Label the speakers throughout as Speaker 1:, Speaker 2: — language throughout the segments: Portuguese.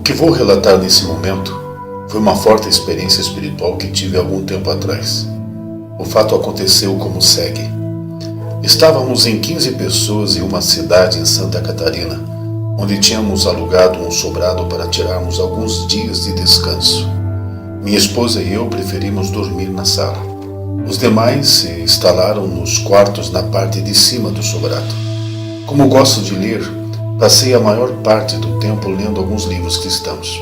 Speaker 1: que vou relatar nesse momento foi uma forte experiência espiritual que tive algum tempo atrás. O fato aconteceu como segue. Estávamos em 15 pessoas em uma cidade em Santa Catarina, onde tínhamos alugado um sobrado para tirarmos alguns dias de descanso. Minha esposa e eu preferimos dormir na sala. Os demais se instalaram nos quartos na parte de cima do sobrado. Como gosto de ler, passei a maior parte do tempo lendo alguns livros cristãos.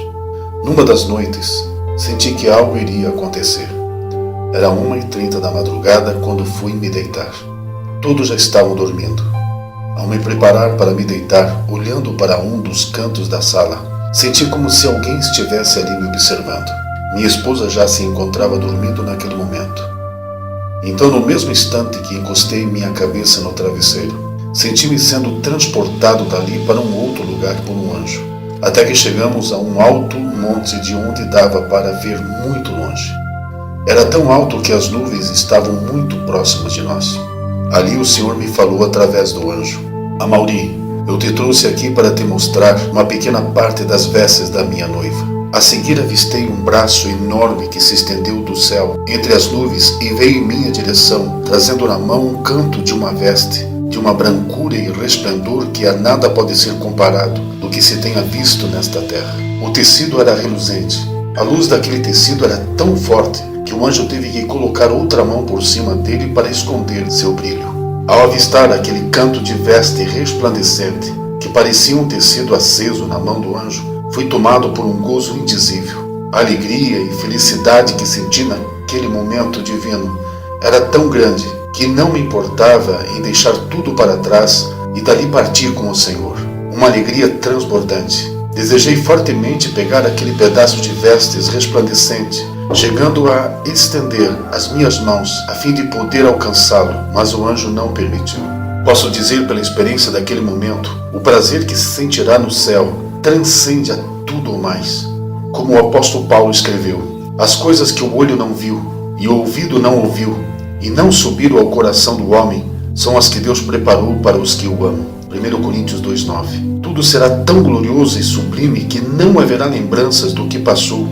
Speaker 1: Numa das noites, senti que algo iria acontecer. Era 1h30 da madrugada quando fui me deitar. Todos já estavam dormindo. Ao me preparar para me deitar, olhando para um dos cantos da sala, senti como se alguém estivesse ali me observando. Minha esposa já se encontrava dormindo naquele momento. Então, no mesmo instante que encostei minha cabeça no travesseiro, senti-me sendo transportado dali para um outro lugar por um anjo, até que chegamos a um alto monte de onde dava para ver muito longe. Era tão alto que as nuvens estavam muito próximas de nós. Ali o Senhor me falou através do anjo: Amaury, eu te trouxe aqui para te mostrar uma pequena parte das vestes da minha noiva. A seguir avistei um braço enorme que se estendeu do céu entre as nuvens e veio em minha direção, trazendo na mão um canto de uma veste, de uma brancura e resplendor que a nada pode ser comparado do que se tenha visto nesta terra. O tecido era reluzente. A luz daquele tecido era tão forte que o anjo teve que colocar outra mão por cima dele para esconder seu brilho. Ao avistar aquele canto de veste resplandecente, que parecia um tecido aceso na mão do anjo, fui tomado por um gozo indizível. A alegria e felicidade que senti naquele momento divino era tão grande que não me importava em deixar tudo para trás e dali partir com o Senhor. Uma alegria transbordante. Desejei fortemente pegar aquele pedaço de vestes resplandecente, chegando a estender as minhas mãos a fim de poder alcançá-lo, mas o anjo não permitiu. Posso dizer pela experiência daquele momento, o prazer que se sentirá no céu transcende a tudo ou mais. Como o apóstolo Paulo escreveu: as coisas que o olho não viu e o ouvido não ouviu e não subiram ao coração do homem são as que Deus preparou para os que o amam. 1 Coríntios 2,9. Tudo será tão glorioso e sublime que não haverá lembranças do que passou,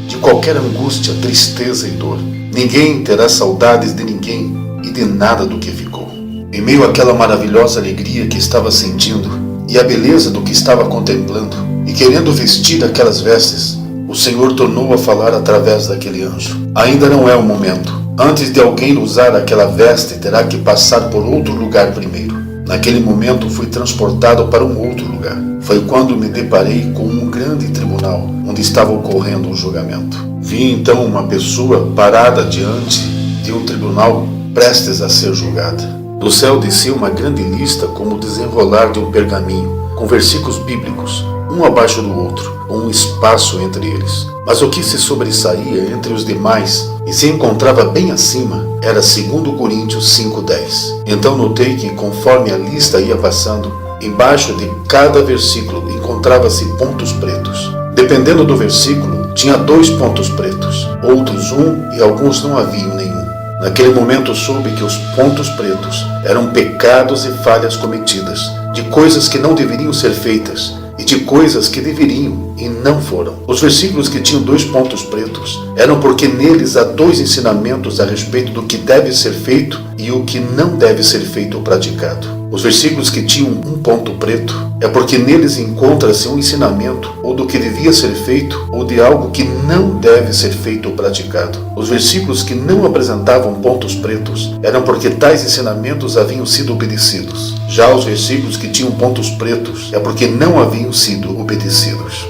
Speaker 1: de qualquer angústia, tristeza e dor. Ninguém terá saudades de ninguém e de nada do que ficou. Em meio àquela maravilhosa alegria que estava sentindo e a beleza do que estava contemplando e querendo vestir aquelas vestes, o Senhor tornou a falar através daquele anjo. Ainda não é o momento. Antes de alguém usar aquela veste, terá que passar por outro lugar primeiro. Naquele momento fui transportado para um outro lugar. Foi quando me deparei com um grande tribunal, onde estava ocorrendo um julgamento. Vi então uma pessoa parada diante de um tribunal prestes a ser julgada. Do céu descia uma grande lista como o desenrolar de um pergaminho, com versículos bíblicos, um abaixo do outro, com um espaço entre eles. Mas o que se sobressaía entre os demais e se encontrava bem acima era 2 Coríntios 5,10. Então notei que, conforme a lista ia passando, embaixo de cada versículo encontrava-se pontos pretos. Dependendo do versículo, tinha 2 pontos pretos, outros 1 e alguns não haviam nenhum. Naquele momento soube que os pontos pretos eram pecados e falhas cometidas, de coisas que não deveriam ser feitas e de coisas que deveriam e não foram. Os versículos que tinham 2 pontos pretos eram porque neles há 2 ensinamentos a respeito do que deve ser feito e o que não deve ser feito ou praticado. Os versículos que tinham um ponto preto é porque neles encontra-se um ensinamento ou do que devia ser feito ou de algo que não deve ser feito ou praticado. Os versículos que não apresentavam pontos pretos eram porque tais ensinamentos haviam sido obedecidos. Já os versículos que tinham pontos pretos é porque não haviam sido obedecidos.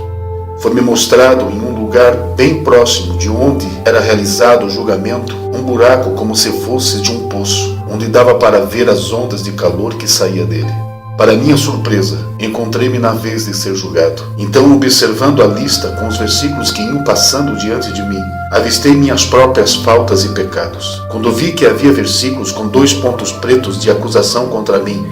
Speaker 1: Foi-me mostrado em um lugar bem próximo de onde era realizado o julgamento, um buraco como se fosse de um poço, onde dava para ver as ondas de calor que saía dele. Para minha surpresa, encontrei-me na vez de ser julgado. Então, observando a lista com os versículos que iam passando diante de mim, avistei minhas próprias faltas e pecados. Quando vi que havia versículos com 2 pontos pretos de acusação contra mim,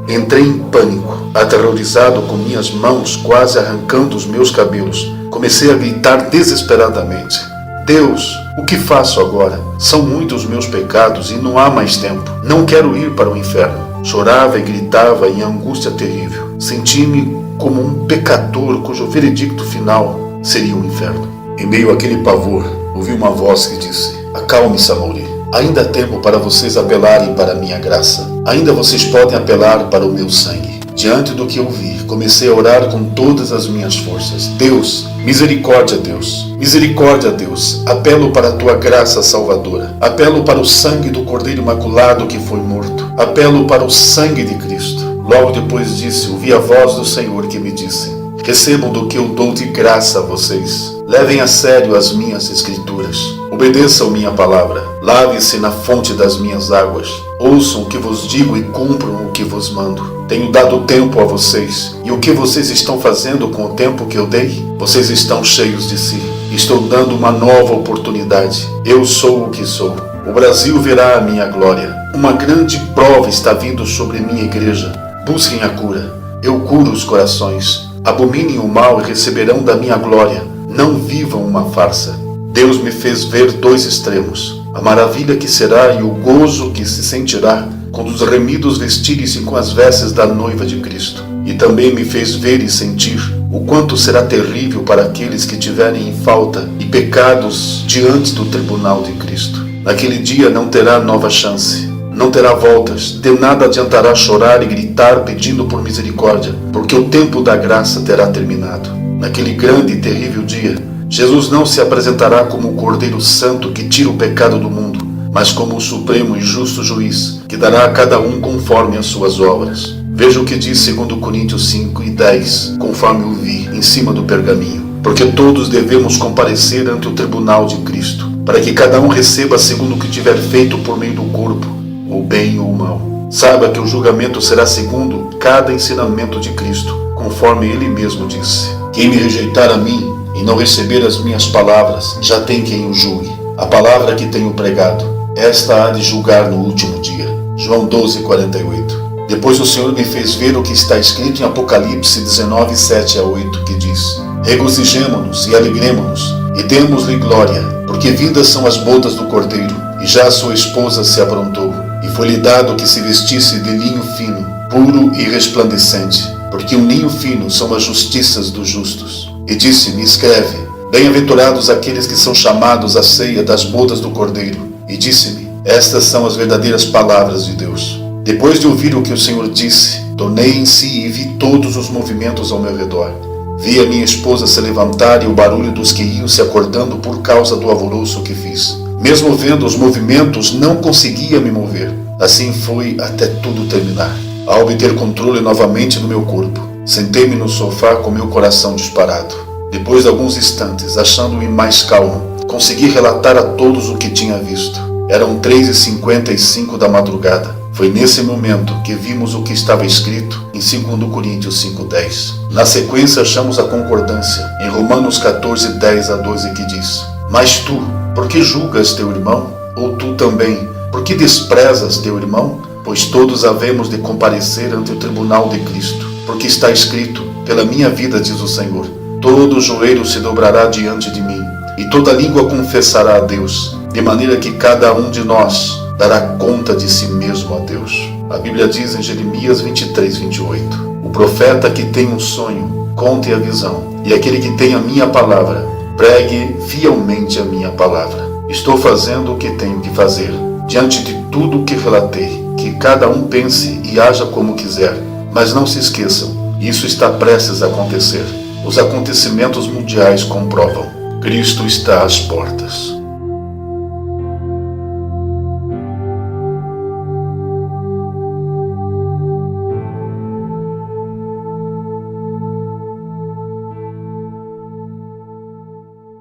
Speaker 1: entrei em pânico, aterrorizado, com minhas mãos quase arrancando os meus cabelos. Comecei a gritar desesperadamente: Deus, o que faço agora? São muitos os meus pecados e não há mais tempo. Não quero ir para o inferno. Chorava e gritava em angústia terrível. Senti-me como um pecador cujo veredicto final seria um inferno. Em meio àquele pavor, ouvi uma voz que disse: acalme-se, Amaury. Ainda há tempo para vocês apelarem para a minha graça. Ainda vocês podem apelar para o meu sangue. Diante do que eu vi, comecei a orar com todas as minhas forças. Deus, misericórdia, Deus. Misericórdia, Deus. Apelo para a tua graça salvadora. Apelo para o sangue do Cordeiro Imaculado que foi morto. Apelo para o sangue de Cristo. Logo depois disso, ouvi a voz do Senhor que me disse: recebam do que eu dou de graça a vocês. Levem a sério as minhas escrituras. Obedeçam minha palavra. Lavem-se na fonte das minhas águas. Ouçam o que vos digo e cumpram o que vos mando. Tenho dado tempo a vocês. E o que vocês estão fazendo com o tempo que eu dei? Vocês estão cheios de si. Estou dando uma nova oportunidade. Eu sou o que sou. O Brasil verá a minha glória. Uma grande prova está vindo sobre minha igreja. Busquem a cura. Eu curo os corações. Abominem o mal e receberão da minha glória. Não vivam uma farsa. Deus me fez ver dois extremos: a maravilha que será e o gozo que se sentirá quando os remidos vestirem-se com as vestes da noiva de Cristo. E também me fez ver e sentir o quanto será terrível para aqueles que tiverem em falta e pecados diante do tribunal de Cristo. Naquele dia não terá nova chance. Não terá voltas, de nada adiantará chorar e gritar pedindo por misericórdia, porque o tempo da graça terá terminado. Naquele grande e terrível dia, Jesus não se apresentará como o Cordeiro Santo que tira o pecado do mundo, mas como o supremo e justo juiz, que dará a cada um conforme as suas obras. Veja o que diz 2 Coríntios 5:10, conforme eu vi em cima do pergaminho. Porque todos devemos comparecer ante o tribunal de Cristo, para que cada um receba segundo o que tiver feito por meio do corpo, o bem ou o mal. Saiba que o julgamento será segundo cada ensinamento de Cristo, conforme ele mesmo disse: quem me rejeitar a mim e não receber as minhas palavras, já tem quem o julgue. A palavra que tenho pregado, esta há de julgar no último dia. João 12:48. Depois o Senhor me fez ver o que está escrito em Apocalipse 19:7-8, que diz: regozijemo-nos e alegremo-nos e demos-lhe glória, porque vindas são as bodas do Cordeiro, e já a sua esposa se aprontou. E foi-lhe dado que se vestisse de linho fino, puro e resplandecente, porque um linho fino são as justiças dos justos. E disse-me: escreve, bem-aventurados aqueles que são chamados à ceia das bodas do Cordeiro. E disse-me: estas são as verdadeiras palavras de Deus. Depois de ouvir o que o Senhor disse, tornei em si e vi todos os movimentos ao meu redor. Vi a minha esposa se levantar e o barulho dos que iam se acordando por causa do alvoroço que fiz. Mesmo vendo os movimentos, não conseguia me mover. Assim foi até tudo terminar. Ao obter controle novamente do meu corpo, sentei-me no sofá com meu coração disparado. Depois de alguns instantes, achando-me mais calmo, consegui relatar a todos o que tinha visto. Eram 3:55 da madrugada. Foi nesse momento que vimos o que estava escrito em 2 Coríntios 5:10. Na sequência, achamos a concordância em Romanos 14:10-12, que diz: mas tu, por que julgas teu irmão? Ou tu também, por que desprezas teu irmão? Pois todos havemos de comparecer ante o tribunal de Cristo. Porque está escrito: pela minha vida, diz o Senhor, todo joelho se dobrará diante de mim, e toda língua confessará a Deus, de maneira que cada um de nós dará conta de si mesmo a Deus. A Bíblia diz em Jeremias 23:28, o profeta que tem um sonho, conte a visão, e aquele que tem a minha palavra, pregue fielmente a minha palavra. Estou fazendo o que tenho que fazer. Diante de tudo o que relatei, que cada um pense e haja como quiser. Mas não se esqueçam, isso está prestes a acontecer. Os acontecimentos mundiais comprovam. Cristo está às portas.